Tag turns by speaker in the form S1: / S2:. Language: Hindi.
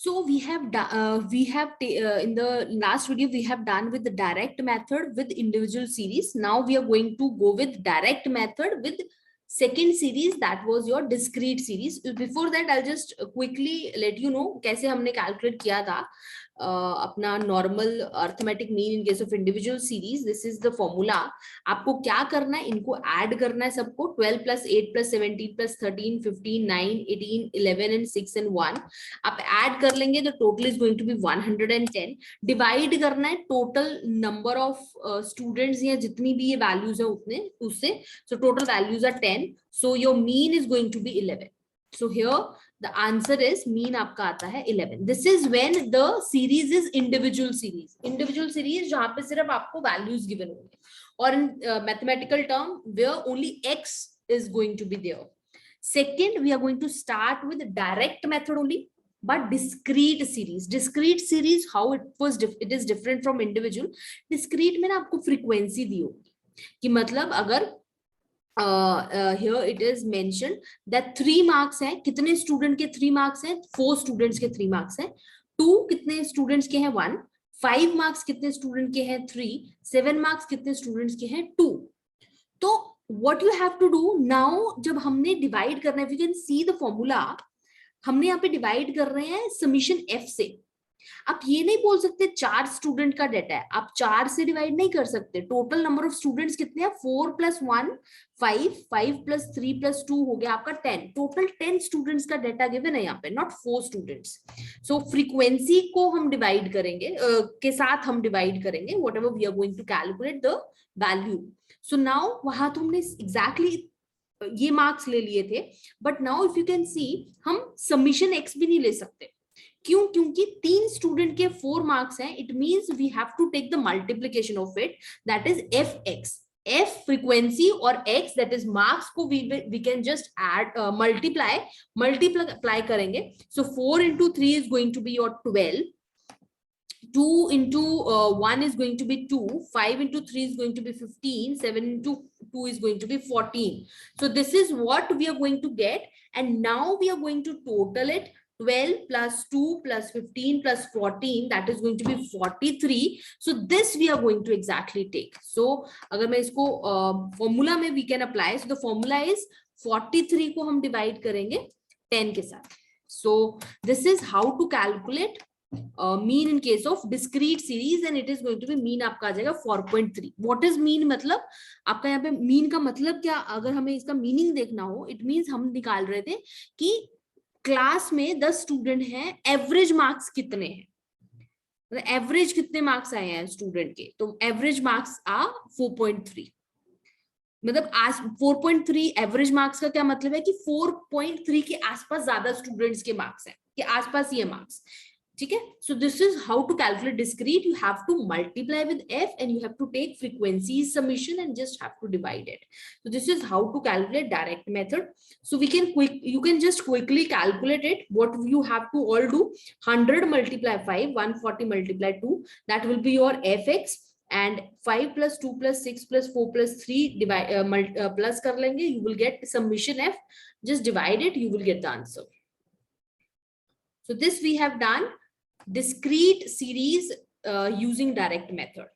S1: So in the last video we have done with the direct method with individual series. Now we are going to go with direct method with second series, that was your discrete series. Before that I'll just quickly let you know कैसे हमने calculate किया था अपना normal arithmetic mean in case of individual series. This is the formula. आपको क्या करना है, इनको ऐड करना है सबको. 12 plus 8 plus 17 plus 13 15 9 18 11 and 6 and 1 आप ऐड कर लेंगे तो total is going to be 110. Divide करना है टोटल नंबर ऑफ स्टूडेंट्स या जितनी भी ये वैल्यूज है उतने उससे. So total values are 10. So your mean is going to be 11. So here the answer is mean आपका आता है 11. This is when the series is individual series. Individual series जहाँ पे सिर्फ आपको values given होंगे. Or in mathematical term where only x is going to be there. Second, we are going to start with direct method only, but discrete series. Discrete series how it is different from individual. Discrete में ना आपको frequency दी होगी कि मतलब अगर here it is mentioned that 3 marks है. कितने स्टूडेंट के 3 marks हैं? 4 स्टूडेंट्स के 3 marks हैं. 2 कितने स्टूडेंट्स के हैं? 1. 5 marks कितने स्टूडेंट के हैं? 3. 7 marks कितने स्टूडेंट्स के हैं? 2. तो what you have to do now, जब हमने डिवाइड करना है, if you can see the formula, हमने यहाँ पे डिवाइड कर रहे हैं समीशन f से. आप ये नहीं बोल सकते 4 स्टूडेंट का डेटा है, आप 4 से डिवाइड नहीं कर सकते. टोटल नंबर ऑफ स्टूडेंट्स कितने हैं? 4 प्लस 1 5, 5 प्लस 3 प्लस 2 हो गया आपका 10. टोटल 10 स्टूडेंट्स का डेटा गिवन है यहाँ पे, नॉट 4 स्टूडेंट्स. सो फ्रीक्वेंसी को हम डिवाइड करेंगे के साथ हम डिवाइड करेंगे whatever we are going to calculate the value. So now वहां तो हमने एग्जैक्टली ये मार्क्स ले लिए थे, but now if you can see हम समीशन एक्स भी नहीं ले सकते. क्यों? क्योंकि 3 स्टूडेंट के 4 मार्क्स हैं. It means we have to take the multiplication of it, that is F X. F frequency और एक्स दैट इज मार्क्स को we can just add multiply करेंगे. So 4 into 3 is going to be your 12. 2 into 1 is going to be 2. 5 into 3 is going to be 15. 7 into 2 is going to be 14. So this is what we are going to get, and now we are going to total it. 12 plus 2 plus 15 plus 14, that is going to be 43. So this we are going to exactly take. So अगर मैं इसको formula में we can apply. So the formula is 43 को हम divide करेंगे 10 के साथ. So this is how to calculate mean in case of discrete series, and it is going to be mean आपका आ जाएगा 4.3. What is mean? मतलब आपका यहाँ पे mean का मतलब क्या? अगर हमें इसका meaning देखना हो, it means हम निकाल रहे थे कि क्लास में 10 स्टूडेंट हैं, एवरेज मार्क्स कितने हैं, एवरेज कितने मार्क्स आए हैं स्टूडेंट के. तो एवरेज मार्क्स आ 4.3. मतलब आज 4.3 एवरेज मार्क्स का क्या मतलब है कि 4.3 के आसपास ज्यादा स्टूडेंट्स के मार्क्स हैं, कि आसपास ये मार्क्स. ठीक है. So this is how to calculate discrete. You have to multiply with F and you have to take frequency summation and just have to divide it. So this is how to calculate direct method. So you can just quickly calculate it. What you have to all do, 100 multiply 5, 140 multiply 2, that will be your fx, and 5 plus 2 plus 6 plus 4 plus 3 divide plus कर लेंगे, you will get summation f. Just divide it, you will get the answer. So this we have done discrete series using direct method.